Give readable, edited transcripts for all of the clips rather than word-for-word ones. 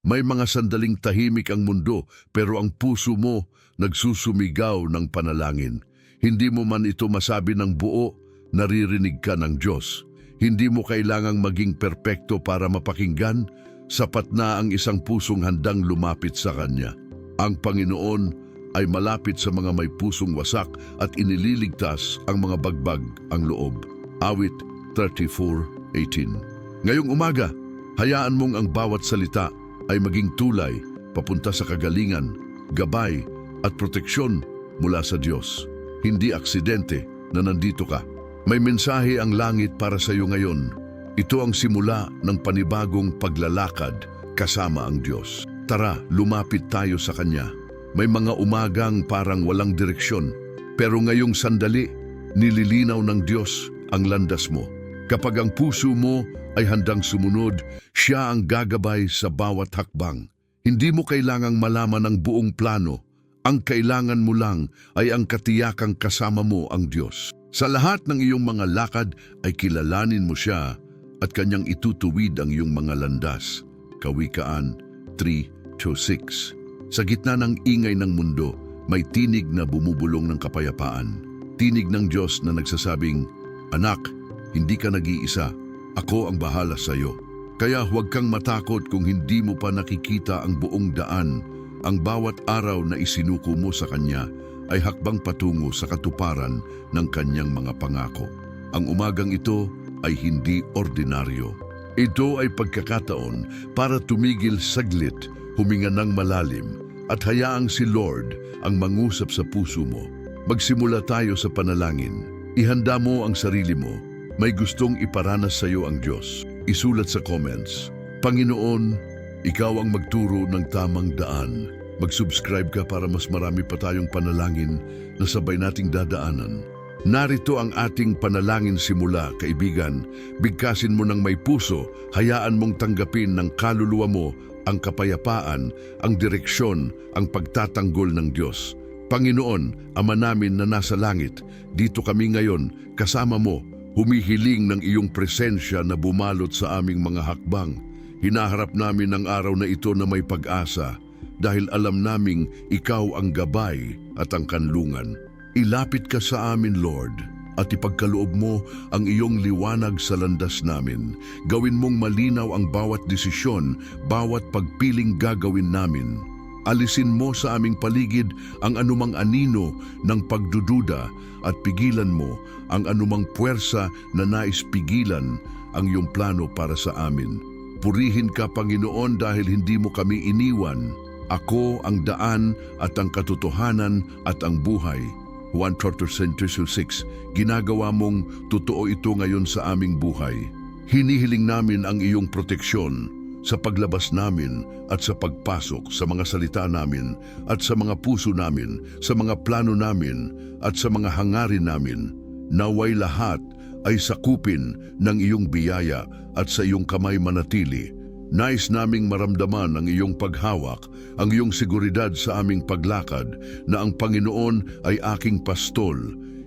May mga sandaling tahimik ang mundo pero ang puso mo nagsusumigaw ng panalangin. Hindi mo man ito masabi ng buo, naririnig ka ng Diyos. Hindi mo kailangang maging perpekto para mapakinggan, sapat na ang isang pusong handang lumapit sa Kanya. Ang Panginoon ay malapit sa mga may pusong wasak at inililigtas ang mga bagbag ang loob. Awit 34:18. Ngayong umaga, hayaan mong ang bawat salita ay maging tulay papunta sa kagalingan, gabay at proteksyon mula sa Diyos. Hindi aksidente na nandito ka. May mensahe ang langit para sa iyo ngayon. Ito ang simula ng panibagong paglalakad kasama ang Diyos. Tara, lumapit tayo sa Kanya. May mga umagang parang walang direksyon, pero ngayong sandali, nililinaw ng Diyos ang landas mo. Kapag ang puso mo ay handang sumunod, siya ang gagabay sa bawat hakbang. Hindi mo kailangang malaman ang buong plano. Ang kailangan mo lang ay ang katiyakang kasama mo ang Diyos. Sa lahat ng iyong mga lakad ay kilalanin mo siya at Kanyang itutuwid ang iyong mga landas. Kawikaan 3:6. Sa gitna ng ingay ng mundo, may tinig na bumubulong ng kapayapaan. Tinig ng Diyos na nagsasabing, "Anak, hindi ka nag-iisa. Ako ang bahala sa iyo. Kaya huwag kang matakot kung hindi mo pa nakikita ang buong daan. Ang bawat araw na isinuko mo sa Kanya ay hakbang patungo sa katuparan ng Kanyang mga pangako." Ang umagang ito ay hindi ordinaryo. Ito ay pagkakataon para tumigil saglit, huminga ng malalim, at hayaang si Lord ang mangusap sa puso mo. Magsimula tayo sa panalangin. Ihanda mo ang sarili mo. May gustong iparanas sa iyo ang Diyos. Isulat sa comments, "Panginoon, Ikaw ang magturo ng tamang daan." Mag-subscribe ka para mas marami pa tayong panalangin na sabay nating dadaanan. Narito ang ating panalangin simula, kaibigan. Bigkasin mo ng may puso, hayaan mong tanggapin ng kaluluwa mo ang kapayapaan, ang direksyon, ang pagtatanggol ng Diyos. Panginoon, Ama namin na nasa langit, dito kami ngayon, kasama mo, humihiling ng iyong presensya na bumalot sa aming mga hakbang. Hinaharap namin ang araw na ito na may pag-asa, dahil alam naming ikaw ang gabay at ang kanlungan. Ilapit ka sa amin, Lord, at ipagkaloob mo ang iyong liwanag sa landas namin. Gawin mong malinaw ang bawat desisyon, bawat pagpiling gagawin namin. Alisin mo sa aming paligid ang anumang anino ng pagdududa at pigilan mo ang anumang puwersa na nais pigilan ang iyong plano para sa amin. Purihin ka, Panginoon, dahil hindi mo kami iniwan. Ako ang daan at ang katotohanan at ang buhay. Juan 4:6. Ginagawa mong totoo ito ngayon sa aming buhay. Hinihiling namin ang iyong proteksyon sa paglabas namin at sa pagpasok sa mga salita namin at sa mga puso namin, sa mga plano namin at sa mga hangarin namin. Naway lahat ay sakupin ng iyong biyaya at sa iyong kamay manatili. Nais naming maramdaman ang iyong paghawak, ang iyong seguridad sa aming paglakad, na ang Panginoon ay aking pastol,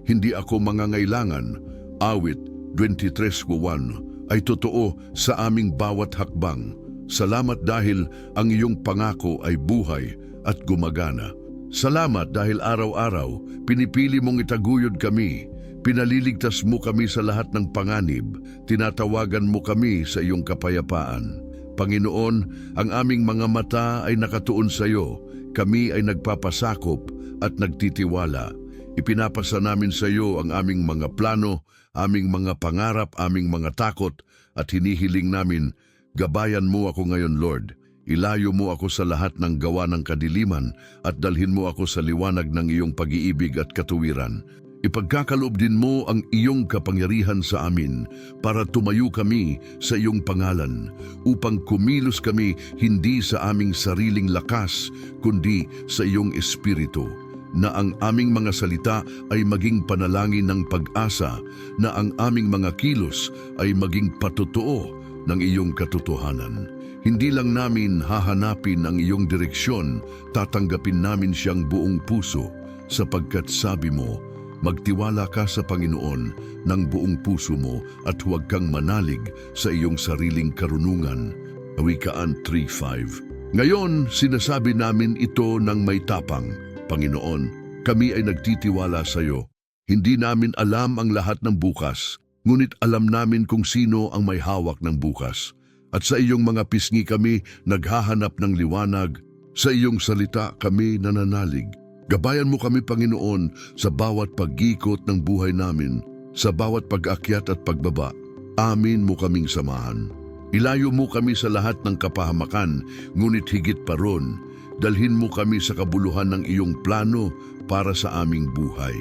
hindi ako mangangailangan. Awit 23:1 ay totoo sa aming bawat hakbang. Salamat dahil ang iyong pangako ay buhay at gumagana. Salamat dahil araw-araw pinipili mong itaguyod kami. Pinaliligtas mo kami sa lahat ng panganib. Tinatawagan mo kami sa iyong kapayapaan. Panginoon, ang aming mga mata ay nakatuon sa iyo. Kami ay nagpapasakop at nagtitiwala. Ipinapasa namin sa iyo ang aming mga plano, aming mga pangarap, aming mga takot, at hinihiling namin, gabayan mo ako ngayon, Lord. Ilayo mo ako sa lahat ng gawa ng kadiliman at dalhin mo ako sa liwanag ng iyong pag-iibig at katuwiran. Ipagkakaloob din mo ang iyong kapangyarihan sa amin para tumayo kami sa iyong pangalan, upang kumilos kami hindi sa aming sariling lakas, kundi sa iyong espiritu. Na ang aming mga salita ay maging panalangin ng pag-asa, na ang aming mga kilos ay maging patotoo ng iyong katotohanan. Hindi lang namin hahanapin ang iyong direksyon, tatanggapin namin siyang buong puso, sapagkat sabi mo, magtiwala ka sa Panginoon ng buong puso mo at huwag kang manalig sa iyong sariling karunungan. Kawikaan 3:5. Ngayon, sinasabi namin ito ng may tapang. Panginoon, kami ay nagtitiwala sa iyo. Hindi namin alam ang lahat ng bukas, ngunit alam namin kung sino ang may hawak ng bukas. At sa iyong mga pisngi kami naghahanap ng liwanag, sa iyong salita kami nananalig. Gabayan mo kami, Panginoon, sa bawat pag-ikot ng buhay namin, sa bawat pag-akyat at pagbaba. Amin mo kaming samahan. Ilayo mo kami sa lahat ng kapahamakan, ngunit higit pa ron, dalhin mo kami sa kabuluhan ng iyong plano para sa aming buhay.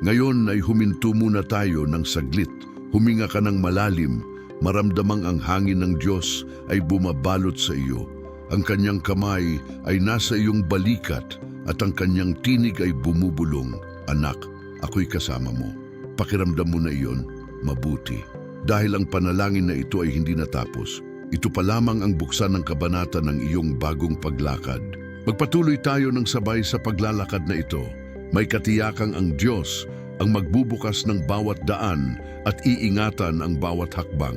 Ngayon ay huminto muna tayo ng saglit, huminga ka ng malalim, maramdamang ang hangin ng Diyos ay bumabalot sa iyo. Ang kanyang kamay ay nasa iyong balikat at ang kanyang tinig ay bumubulong. Anak, ako'y kasama mo. Pakiramdam mo na iyon, mabuti. Dahil ang panalangin na ito ay hindi natapos, ito pa lamang ang buksan ng kabanata ng iyong bagong paglakad. Magpatuloy tayo ng sabay sa paglalakad na ito. May katiyakang ang Diyos ang magbubukas ng bawat daan at iingatan ang bawat hakbang.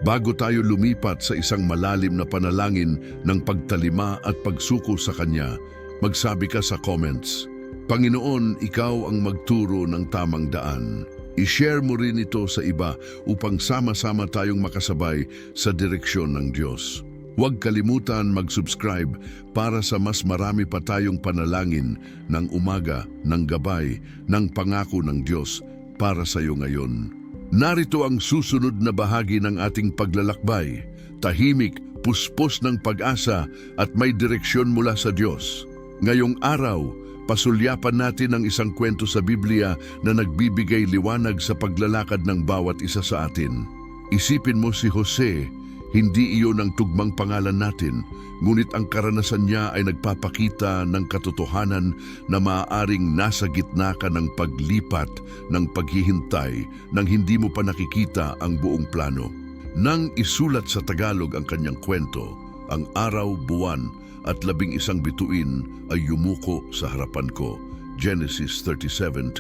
Bago tayo lumipat sa isang malalim na panalangin ng pagtalima at pagsuko sa Kanya, magsabi ka sa comments, Panginoon, Ikaw ang magturo ng tamang daan. I-share mo rin ito sa iba upang sama-sama tayong makasabay sa direksyon ng Diyos. Huwag kalimutan mag-subscribe para sa mas marami pa tayong panalangin ng umaga, ng gabay, ng pangako ng Diyos para sa iyo ngayon. Narito ang susunod na bahagi ng ating paglalakbay. Tahimik, puspos ng pag-asa at may direksyon mula sa Diyos. Ngayong araw, pasulyapan natin ang isang kwento sa Biblia na nagbibigay liwanag sa paglalakad ng bawat isa sa atin. Isipin mo si Jose. Hindi iyon ang tugmang pangalan natin, ngunit ang karanasan niya ay nagpapakita ng katotohanan na maaaring nasa gitna ka ng paglipat, ng paghihintay, nang hindi mo pa nakikita ang buong plano. Nang isulat sa Tagalog ang kanyang kwento, ang araw, buwan at 11 bituin ay yumuko sa harapan ko, Genesis 37:9,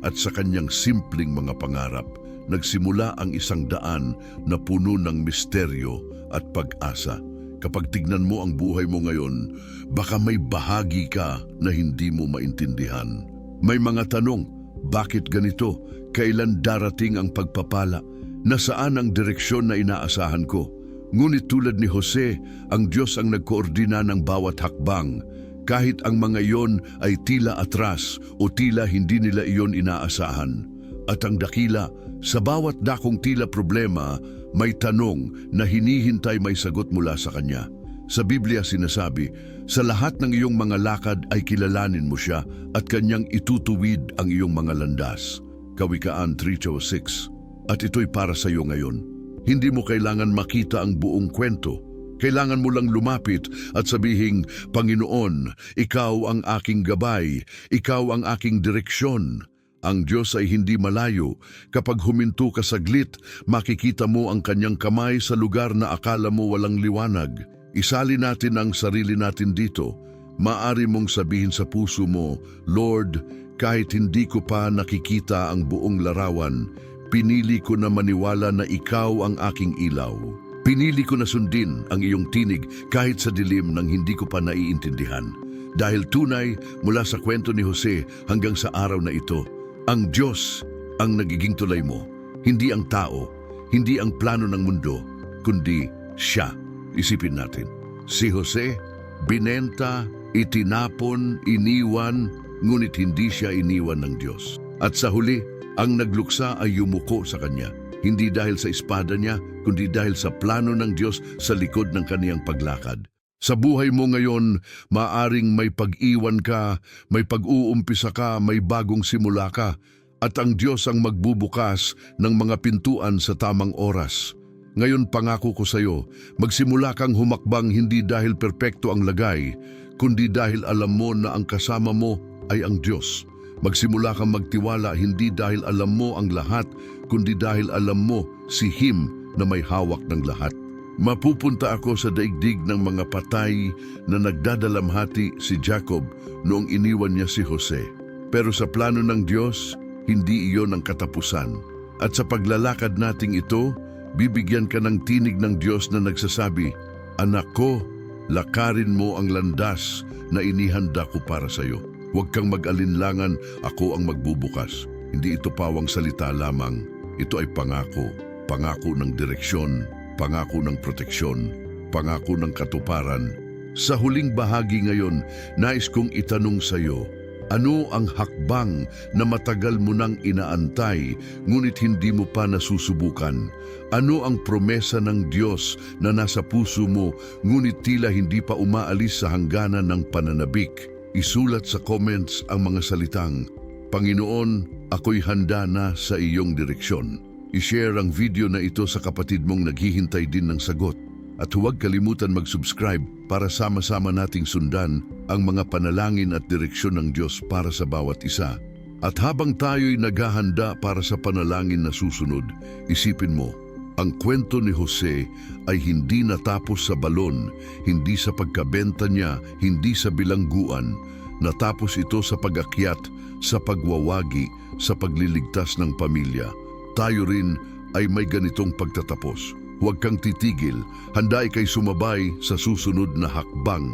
at sa kanyang simpleng mga pangarap, nagsimula ang isang daan na puno ng misteryo at pag-asa. Kapag tignan mo ang buhay mo ngayon, baka may bahagi ka na hindi mo maintindihan. May mga tanong, bakit ganito? Kailan darating ang pagpapala? Nasaan ang direksyon na inaasahan ko? Ngunit tulad ni Jose, ang Diyos ang nagkoordina ng bawat hakbang. Kahit ang mga iyon ay tila atras o tila hindi nila iyon inaasahan. At ang dakila, sa bawat dakong tila problema, may tanong na hinihintay may sagot mula sa Kanya. Sa Biblia sinasabi, sa lahat ng iyong mga lakad ay kilalanin mo siya at Kanyang itutuwid ang iyong mga landas. Kawikaan 3:6. At ito'y para sa iyo ngayon. Hindi mo kailangan makita ang buong kwento. Kailangan mo lang lumapit at sabihing, Panginoon, Ikaw ang aking gabay, Ikaw ang aking direksyon. Ang Diyos ay hindi malayo. Kapag huminto ka saglit, makikita mo ang kanyang kamay sa lugar na akala mo walang liwanag. Isali natin ang sarili natin dito. Maari mong sabihin sa puso mo, Lord, kahit hindi ko pa nakikita ang buong larawan, pinili ko na maniwala na Ikaw ang aking ilaw. Pinili ko na sundin ang iyong tinig kahit sa dilim ng hindi ko pa naiintindihan. Dahil tunay mula sa kwento ni Jose hanggang sa araw na ito, ang Diyos ang nagiging tulay mo, hindi ang tao, hindi ang plano ng mundo, kundi siya. Isipin natin, si Jose, binenta, itinapon, iniwan, ngunit hindi siya iniwan ng Diyos. At sa huli, ang nagluksa ay yumuko sa kanya, hindi dahil sa espada niya, kundi dahil sa plano ng Diyos sa likod ng kaniyang paglakad. Sa buhay mo ngayon, maaring may pag-iwan ka, may pag-uumpisa ka, may bagong simula ka, at ang Diyos ang magbubukas ng mga pintuan sa tamang oras. Ngayon pangako ko sa iyo, magsimula kang humakbang hindi dahil perpekto ang lagay, kundi dahil alam mo na ang kasama mo ay ang Diyos. Magsimula kang magtiwala hindi dahil alam mo ang lahat, kundi dahil alam mo si Him na may hawak ng lahat. Mapupunta ako sa daigdig ng mga patay na nagdadalamhati si Jacob noong iniwan niya si Jose. Pero sa plano ng Diyos, hindi iyon ang katapusan. At sa paglalakad nating ito, bibigyan ka ng tinig ng Diyos na nagsasabi, Anak ko, Lakarin mo ang landas na inihanda ko para sa iyo. Huwag kang mag-alinlangan, ako ang magbubukas. Hindi ito pawang salita lamang. Ito ay pangako. Pangako ng direksyon, pangako ng proteksyon, pangako ng katuparan. Sa huling bahagi ngayon, nais kong itanong sa iyo, ano ang hakbang na matagal mo nang inaantay ngunit hindi mo pa nasusubukan? Ano ang promesa ng Diyos na nasa puso mo ngunit tila hindi pa umaalis sa hangganan ng pananabik? Isulat sa comments ang mga salitang, Panginoon, ako'y handa na sa iyong direksyon. I-share ang video na ito sa kapatid mong naghihintay din ng sagot. At huwag kalimutan mag-subscribe para sama-sama nating sundan ang mga panalangin at direksyon ng Diyos para sa bawat isa. At habang tayo'y naghahanda para sa panalangin na susunod, isipin mo, ang kwento ni Jose ay hindi natapos sa balon, hindi sa pagkabenta niya, hindi sa bilangguan. Natapos ito sa pag-akyat, sa pagwawagi, sa pagliligtas ng pamilya. Tayo rin ay may ganitong pagtatapos. Huwag kang titigil, handa ika'y sumabay sa susunod na hakbang.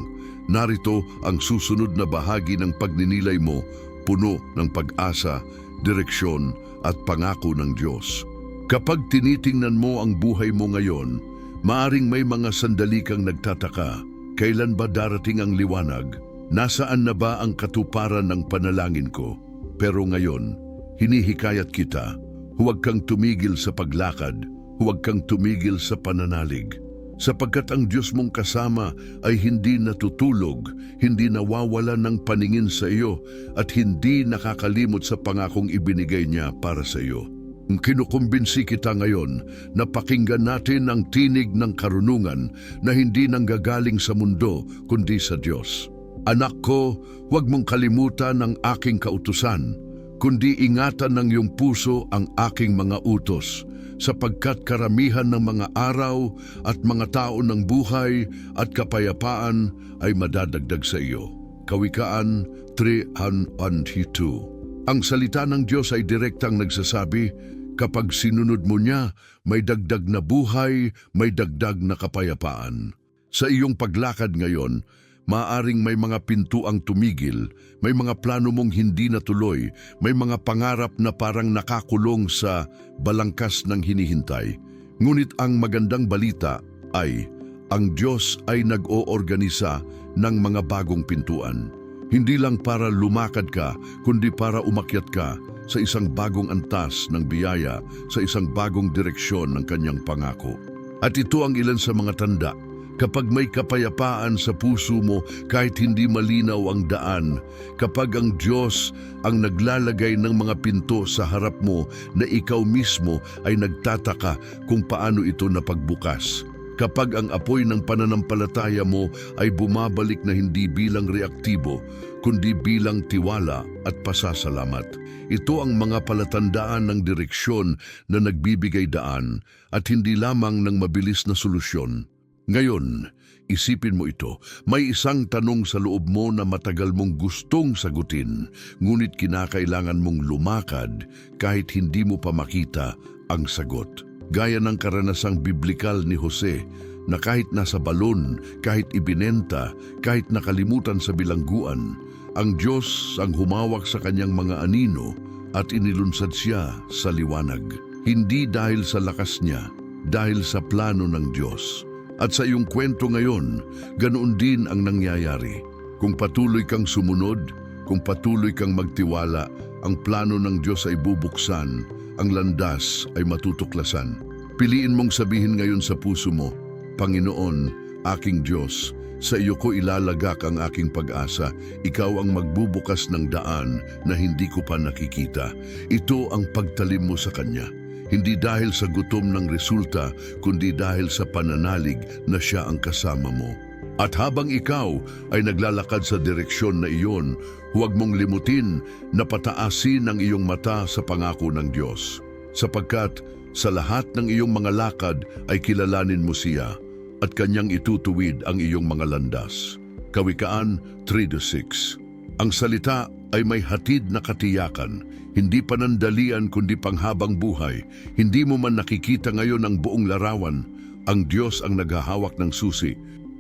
Narito ang susunod na bahagi ng pagninilay mo, puno ng pag-asa, direksyon at pangako ng Diyos. Kapag tinitingnan mo ang buhay mo ngayon, maaring may mga sandali kang nagtataka. Kailan ba darating ang liwanag? Nasaan na ba ang katuparan ng panalangin ko? Pero ngayon, hinihikayat kita, huwag kang tumigil sa paglakad. Huwag kang tumigil sa pananalig, sapagkat ang Diyos mong kasama ay hindi natutulog, hindi nawawala ng paningin sa iyo, at hindi nakakalimot sa pangakong ibinigay niya para sa iyo. Kinukumbinsi kita ngayon na pakinggan natin ang tinig ng karunungan na hindi nanggagaling sa mundo, kundi sa Diyos. Anak ko, huwag mong kalimutan ang aking kautusan, kundi ingatan ng iyong puso ang aking mga utos, sapagkat karamihan ng mga araw at mga tao ng buhay at kapayapaan ay madadagdag sa iyo. Kawikaan 3:2. Ang salita ng Diyos ay direktang nagsasabi, kapag sinunod mo niya, may dagdag na buhay, may dagdag na kapayapaan. Sa iyong paglakad ngayon, maaring may mga pintuang tumigil, may mga plano mong hindi natuloy, may mga pangarap na parang nakakulong sa balangkas ng hinihintay. Ngunit ang magandang balita ay, ang Diyos ay nag-oorganisa ng mga bagong pintuan. Hindi lang para lumakad ka, kundi para umakyat ka sa isang bagong antas ng biyaya, sa isang bagong direksyon ng kanyang pangako. At ito ang ilan sa mga tanda. Kapag may kapayapaan sa puso mo kahit hindi malinaw ang daan, kapag ang Diyos ang naglalagay ng mga pinto sa harap mo na ikaw mismo ay nagtataka kung paano ito napagbukas, kapag ang apoy ng pananampalataya mo ay bumabalik na hindi bilang reaktibo, kundi bilang tiwala at pasasalamat. Ito ang mga palatandaan ng direksyon na nagbibigay daan at hindi lamang ng mabilis na solusyon. Ngayon, isipin mo ito, may isang tanong sa loob mo na matagal mong gustong sagutin, ngunit kinakailangan mong lumakad kahit hindi mo pa makita ang sagot. Gaya ng karanasang biblikal ni Jose, na kahit nasa balon, kahit ibinenta, kahit nakalimutan sa bilangguan, ang Diyos ang humawak sa kanyang mga anino at inilunsad siya sa liwanag. Hindi dahil sa lakas niya, dahil sa plano ng Diyos. At sa iyong kwento ngayon, ganoon din ang nangyayari. Kung patuloy kang sumunod, kung patuloy kang magtiwala, ang plano ng Diyos ay bubuksan, ang landas ay matutuklasan. Piliin mong sabihin ngayon sa puso mo, Panginoon, aking Diyos, sa iyo ko ilalagak ang aking pag-asa. Ikaw ang magbubukas ng daan na hindi ko pa nakikita. Ito ang pagtalim mo sa Kanya. Hindi dahil sa gutom ng resulta, kundi dahil sa pananalig na siya ang kasama mo. At habang ikaw ay naglalakad sa direksyon na iyon, huwag mong limutin na pataasin ang iyong mata sa pangako ng Diyos. Sapagkat sa lahat ng iyong mga lakad ay kilalanin mo siya at kanyang itutuwid ang iyong mga landas. Kawikaan 3:6. Ang salita ay may hatid na katiyakan, hindi panandalian kundi panghabang buhay. Hindi mo man nakikita ngayon ang buong larawan, ang Diyos ang naghahawak ng susi.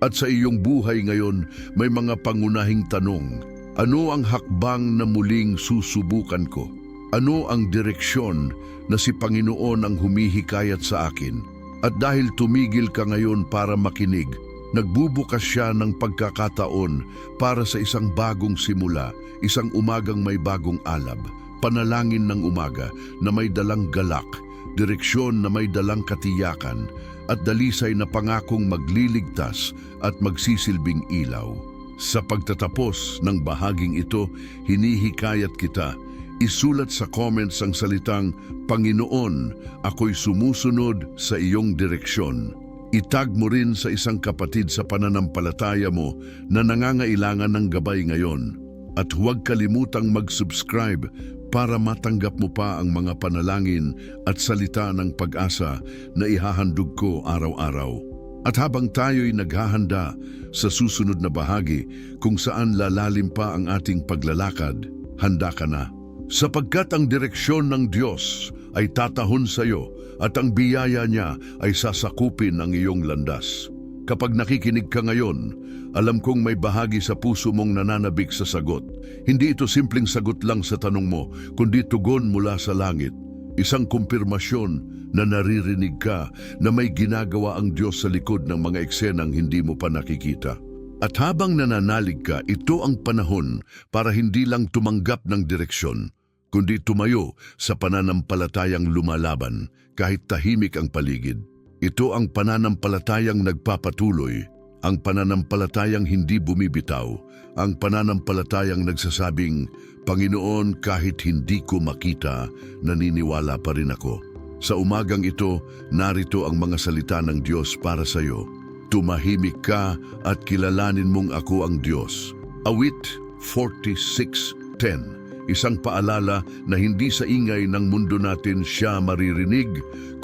At sa iyong buhay ngayon, may mga pangunahing tanong. Ano ang hakbang na muling susubukan ko? Ano ang direksyon na si Panginoon ang humihikayat sa akin? At dahil tumigil ka ngayon para makinig, nagbubukas siya ng pagkakataon para sa isang bagong simula, isang umagang may bagong alab, panalangin ng umaga na may dalang galak, direksyon na may dalang katiyakan, at dalisay na pangakong magliligtas at magsisilbing ilaw. Sa pagtatapos ng bahaging ito, hinihikayat kita, isulat sa comments ang salitang, Panginoon, ako'y sumusunod sa iyong direksyon. Itag mo rin sa isang kapatid sa pananampalataya mo na nangangailangan ng gabay ngayon. At huwag kalimutang mag-subscribe para matanggap mo pa ang mga panalangin at salita ng pag-asa na ihahandog ko araw-araw. At habang tayo'y naghahanda sa susunod na bahagi kung saan lalalim pa ang ating paglalakad, handa ka na. Sapagkat ang direksyon ng Diyos ay tatahon sa iyo at ang biyaya niya ay sasakupin ang iyong landas. Kapag nakikinig ka ngayon, alam kong may bahagi sa puso mong nananabik sa sagot. Hindi ito simpleng sagot lang sa tanong mo, kundi tugon mula sa langit. Isang kumpirmasyon na naririnig ka na may ginagawa ang Diyos sa likod ng mga eksenang hindi mo pa nakikita. At habang nananalig ka, ito ang panahon para hindi lang tumanggap ng direksyon, kundi tumayo sa pananampalatayang lumalaban kahit tahimik ang paligid. Ito ang pananampalatayang nagpapatuloy, ang pananampalatayang hindi bumibitaw, ang pananampalatayang nagsasabing, Panginoon, kahit hindi ko makita, naniniwala pa rin ako. Sa umagang ito, narito ang mga salita ng Diyos para sa iyo. Tumahimik ka at kilalanin mong ako ang Diyos. Awit 46:10. Isang paalala na hindi sa ingay ng mundo natin siya maririnig,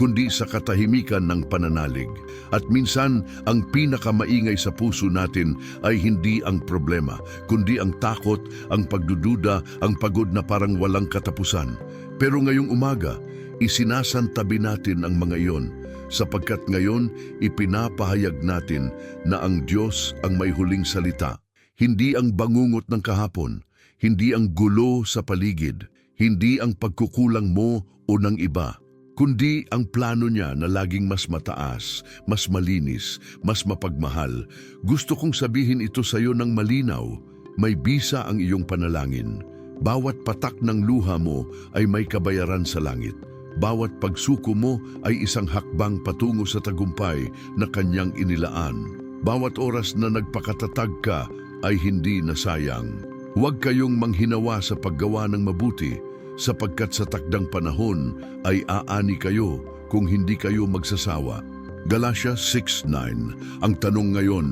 kundi sa katahimikan ng pananalig. At minsan, ang pinakamaingay sa puso natin ay hindi ang problema, kundi ang takot, ang pagdududa, ang pagod na parang walang katapusan. Pero ngayong umaga, isinasantabi natin ang mga iyon, sapagkat ngayon ipinapahayag natin na ang Diyos ang may huling salita. Hindi ang bangungot ng kahapon, hindi ang gulo sa paligid, hindi ang pagkukulang mo o ng iba, kundi ang plano niya na laging mas mataas, mas malinis, mas mapagmahal. Gusto kong sabihin ito sa iyo ng malinaw, may bisa ang iyong panalangin. Bawat patak ng luha mo ay may kabayaran sa langit. Bawat pagsuko mo ay isang hakbang patungo sa tagumpay na kanyang inilaan. Bawat oras na nagpakatatag ka ay hindi nasayang. Huwag kayong manghinawa sa paggawa ng mabuti, sapagkat sa takdang panahon ay aani kayo kung hindi kayo magsasawa. Galatia 6:9. Ang tanong ngayon,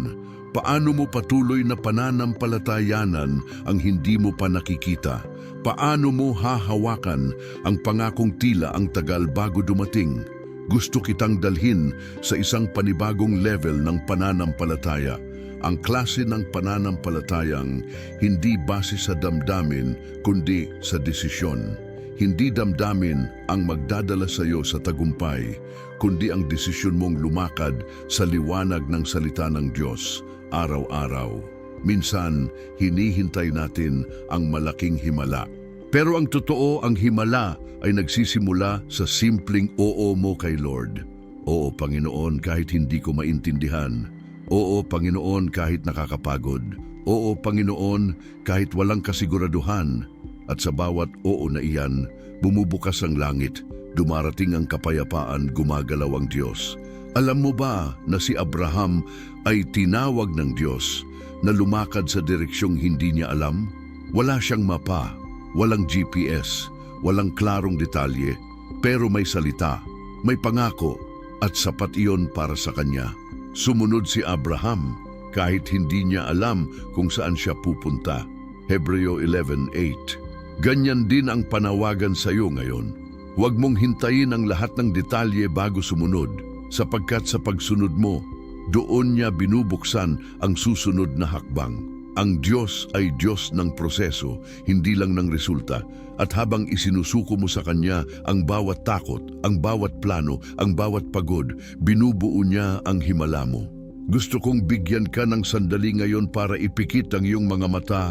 paano mo patuloy na pananampalatayanan ang hindi mo pa nakikita? Paano mo hahawakan ang pangakong tila ang tagal bago dumating? Gusto kitang dalhin sa isang panibagong level ng pananampalataya. Ang klase ng pananampalatayang hindi base sa damdamin kundi sa desisyon. Hindi damdamin ang magdadala sa iyo sa tagumpay, kundi ang desisyon mong lumakad sa liwanag ng salita ng Diyos araw-araw. Minsan, hinihintay natin ang malaking himala. Pero ang totoo, ang himala ay nagsisimula sa simpleng oo mo kay Lord. Oo, Panginoon, kahit hindi ko maintindihan. Oo, Panginoon, kahit nakakapagod. Oo, Panginoon, kahit walang kasiguraduhan. At sa bawat oo na iyan, bumubukas ang langit, dumarating ang kapayapaan, gumagalaw ang Diyos. Alam mo ba na si Abraham ay tinawag ng Diyos na lumakad sa direksyong hindi niya alam? Wala siyang mapa, walang GPS, walang klarong detalye, pero may salita, may pangako, at sapat iyon para sa kanya. Sumunod si Abraham kahit hindi niya alam kung saan siya pupunta. Hebreo 11:8. Ganyan din ang panawagan sa iyo ngayon. Huwag mong hintayin ang lahat ng detalye bago sumunod, sapagkat sa pagsunod mo, doon niya binubuksan ang susunod na hakbang. Ang Diyos ay Diyos ng proseso, hindi lang ng resulta. At habang isinusuko mo sa Kanya ang bawat takot, ang bawat plano, ang bawat pagod, binubuo niya ang himala mo. Gusto kong bigyan ka ng sandali ngayon para ipikit ang iyong mga mata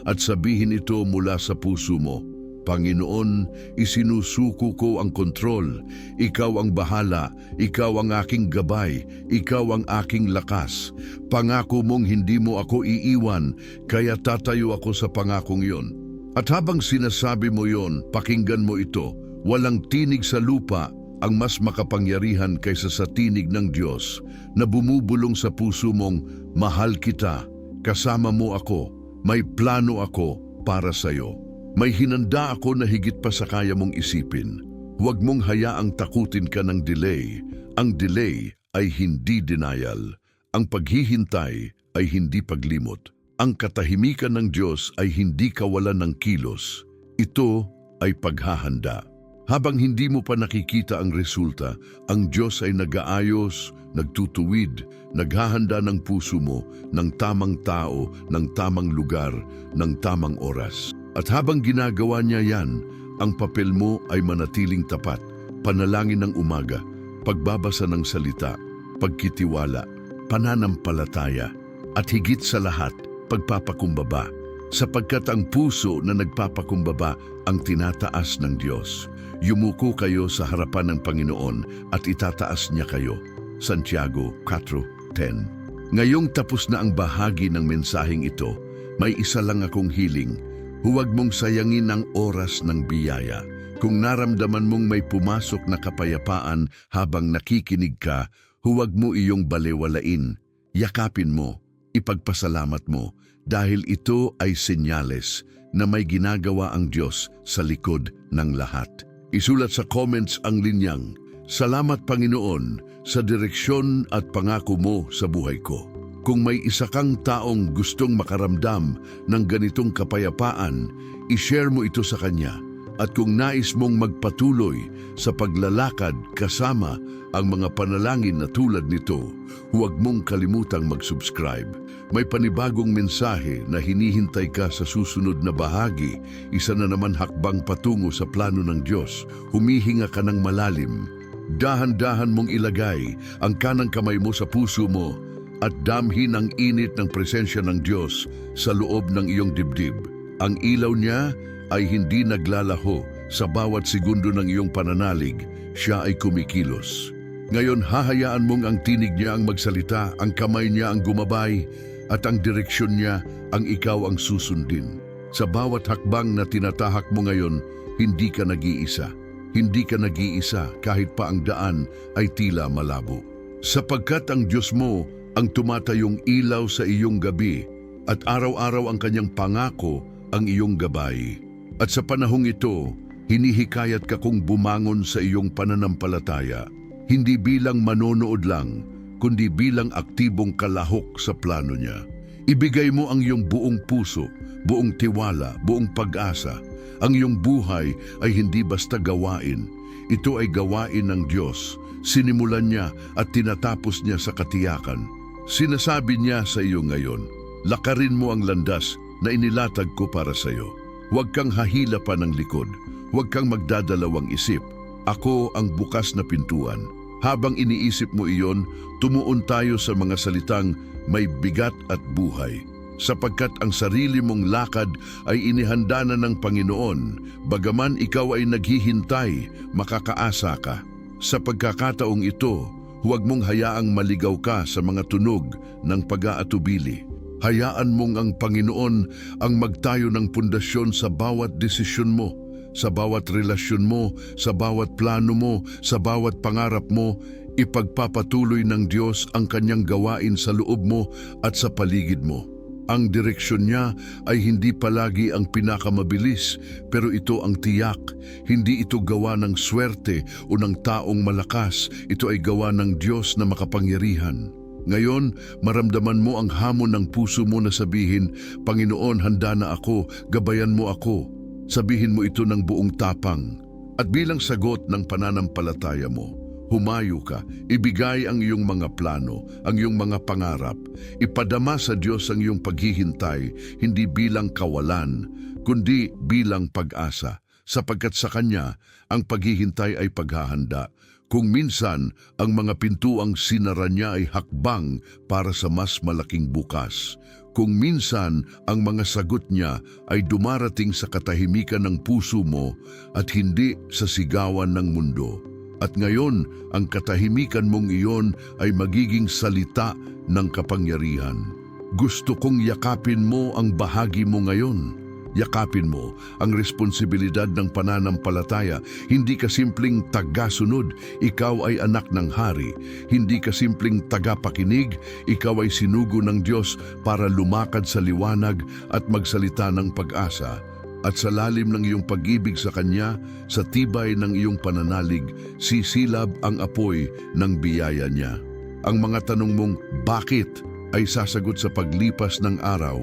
at sabihin ito mula sa puso mo. Panginoon, isinusuko ko ang kontrol. Ikaw ang bahala, ikaw ang aking gabay, ikaw ang aking lakas. Pangako mong hindi mo ako iiwan, kaya tatayo ako sa pangakong iyon. At habang sinasabi mo yon, pakinggan mo ito. Walang tinig sa lupa ang mas makapangyarihan kaysa sa tinig ng Diyos na bumubulong sa puso mong, mahal kita, kasama mo ako, may plano ako para sa iyo. May hinanda ako na higit pa sa kaya mong isipin. Huwag mong hayaang takutin ka ng delay. Ang delay ay hindi denial. Ang paghihintay ay hindi paglimot. Ang katahimikan ng Diyos ay hindi kawalan ng kilos. Ito ay paghahanda. Habang hindi mo pa nakikita ang resulta, ang Diyos ay nag-aayos, nagtutuwid, naghahanda ng puso mo ng tamang tao, ng tamang lugar, ng tamang oras. At habang ginagawa niya yan, ang papel mo ay manatiling tapat, panalangin ng umaga, pagbabasa ng salita, pagkitiwala, pananampalataya, at higit sa lahat, pagpapakumbaba. Sapagkat ang puso na nagpapakumbaba ang tinataas ng Diyos. Yumuko kayo sa harapan ng Panginoon at itataas niya kayo. Santiago 4:10. Ngayong tapos na ang bahagi ng mensaheng ito, may isa lang akong hiling. Huwag mong sayangin ang oras ng biyaya. Kung naramdaman mong may pumasok na kapayapaan habang nakikinig ka, huwag mo iyong balewalain. Yakapin mo, ipagpasalamat mo, dahil ito ay senyales na may ginagawa ang Diyos sa likod ng lahat. Isulat sa comments ang linyang, "Salamat Panginoon sa direksyon at pangako mo sa buhay ko." Kung may isa kang taong gustong makaramdam ng ganitong kapayapaan, i-share mo ito sa kanya. At kung nais mong magpatuloy sa paglalakad kasama ang mga panalangin na tulad nito, huwag mong kalimutang mag-subscribe. May panibagong mensahe na hinihintay ka sa susunod na bahagi, isa na naman hakbang patungo sa plano ng Diyos. Humihinga ka ng malalim. Dahan-dahan mong ilagay ang kanang kamay mo sa puso mo at damhin ang init ng presensya ng Diyos sa loob ng iyong dibdib. Ang ilaw niya ay hindi naglalaho sa bawat segundo ng iyong pananalig, siya ay kumikilos. Ngayon hahayaan mong ang tinig niya ang magsalita, ang kamay niya ang gumabay, at ang direksyon niya ang ikaw ang susundin. Sa bawat hakbang na tinatahak mo ngayon, hindi ka nag-iisa. Hindi ka nag-iisa kahit pa ang daan ay tila malabo. Sapagkat ang Diyos mo ang tumatayong ilaw sa iyong gabi at araw-araw ang kanyang pangako ang iyong gabay. At sa panahong ito, hinihikayat ka kong bumangon sa iyong pananampalataya, hindi bilang manonood lang, kundi bilang aktibong kalahok sa plano niya. Ibigay mo ang iyong buong puso, buong tiwala, buong pag-asa. Ang iyong buhay ay hindi basta gawain. Ito ay gawain ng Diyos. Sinimulan niya at tinatapos niya sa katiyakan. Sinasabi niya sa iyo ngayon, lakarin mo ang landas na inilatag ko para sa iyo. Huwag kang hahila pa ng likod. Huwag kang magdadalawang isip. Ako ang bukas na pintuan. Habang iniisip mo iyon, tumuon tayo sa mga salitang may bigat at buhay. Sapagkat ang sarili mong lakad ay inihanda na ng Panginoon, bagaman ikaw ay naghihintay, makakaasa ka. Sa pagkakataong ito, huwag mong hayaang maligaw ka sa mga tunog ng pag-aatubili. Hayaan mong ang Panginoon ang magtayo ng pundasyon sa bawat desisyon mo, sa bawat relasyon mo, sa bawat plano mo, sa bawat pangarap mo. Ipagpapatuloy ng Diyos ang kanyang gawain sa loob mo at sa paligid mo. Ang direksyon niya ay hindi palagi ang pinakamabilis, pero ito ang tiyak. Hindi ito gawa ng swerte o ng taong malakas. Ito ay gawa ng Diyos na makapangyarihan. Ngayon, maramdaman mo ang hamon ng puso mo na sabihin, Panginoon, handa na ako, gabayan mo ako. Sabihin mo ito ng buong tapang. At bilang sagot ng pananampalataya mo, humayo ka, ibigay ang iyong mga plano, ang iyong mga pangarap. Ipadama sa Diyos ang iyong paghihintay, hindi bilang kawalan, kundi bilang pag-asa. Sapagkat sa Kanya, ang paghihintay ay paghahanda. Kung minsan ang mga pintuang sinara niya ay hakbang para sa mas malaking bukas. Kung minsan ang mga sagot niya ay dumarating sa katahimikan ng puso mo at hindi sa sigawan ng mundo. At ngayon, ang katahimikan mong iyon ay magiging salita ng kapangyarihan. Gusto kong yakapin mo ang bahagi mo ngayon. Yakapin mo ang responsibilidad ng pananampalataya. Hindi ka simpleng tagasunod, ikaw ay anak ng hari. Hindi ka simpleng tagapakinig, ikaw ay sinugo ng Diyos para lumakad sa liwanag at magsalita ng pag-asa. At sa lalim ng iyong pag-ibig sa Kanya, sa tibay ng iyong pananalig, sisilab ang apoy ng biyaya niya. Ang mga tanong mong bakit ay sasagot sa paglipas ng araw,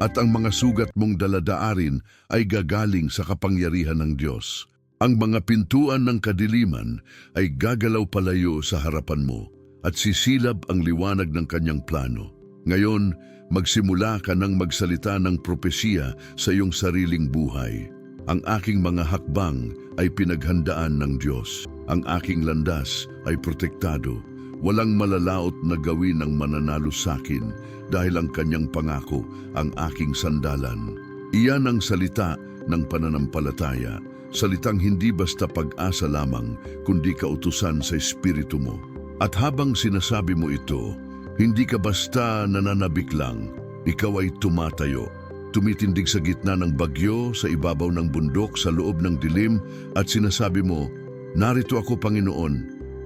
at ang mga sugat mong daladaarin ay gagaling sa kapangyarihan ng Diyos. Ang mga pintuan ng kadiliman ay gagalaw palayo sa harapan mo at sisilab ang liwanag ng kanyang plano. Ngayon, magsimula ka ng magsalita ng propesiya sa iyong sariling buhay. Ang aking mga hakbang ay pinaghandaan ng Diyos. Ang aking landas ay protektado. Walang malalaot na gawin ang mananalo sa akin dahil ang kanyang pangako ang aking sandalan. Iyan ang salita ng pananampalataya. Salitang hindi basta pag-asa lamang, kundi kautusan sa espiritu mo. At habang sinasabi mo ito, hindi ka basta nananabik lang. Ikaw ay tumatayo. Tumitindig sa gitna ng bagyo, sa ibabaw ng bundok, sa loob ng dilim, at sinasabi mo, narito ako, Panginoon,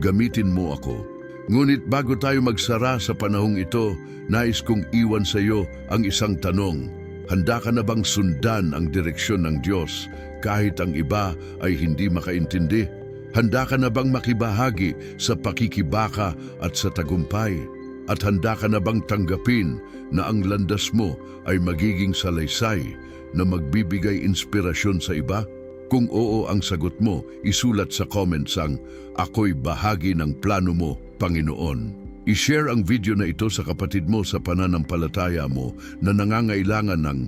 gamitin mo ako. Ngunit bago tayo magsara sa panahong ito, nais kong iwan sa iyo ang isang tanong. Handa ka na bang sundan ang direksyon ng Diyos kahit ang iba ay hindi makaintindi? Handa ka na bang makibahagi sa pakikibaka at sa tagumpay? At handa ka na bang tanggapin na ang landas mo ay magiging salaysay na magbibigay inspirasyon sa iba? Kung oo ang sagot mo, isulat sa comments ang "Ako'y bahagi ng plano mo, Panginoon." I-share ang video na ito sa kapatid mo sa pananampalataya mo na nangangailangan ng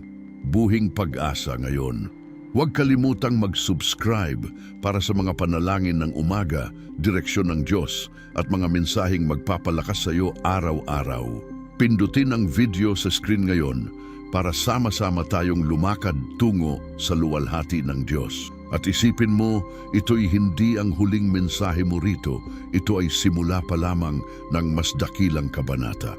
buhing pag-asa ngayon. Huwag kalimutang mag-subscribe para sa mga panalangin ng umaga, direksyon ng Diyos at mga mensaheng magpapalakas sa iyo araw-araw. Pindutin ang video sa screen ngayon para sama-sama tayong lumakad tungo sa luwalhati ng Diyos. At isipin mo, ito'y hindi ang huling mensahe mo rito, ito ay simula pa lamang ng mas dakilang kabanata.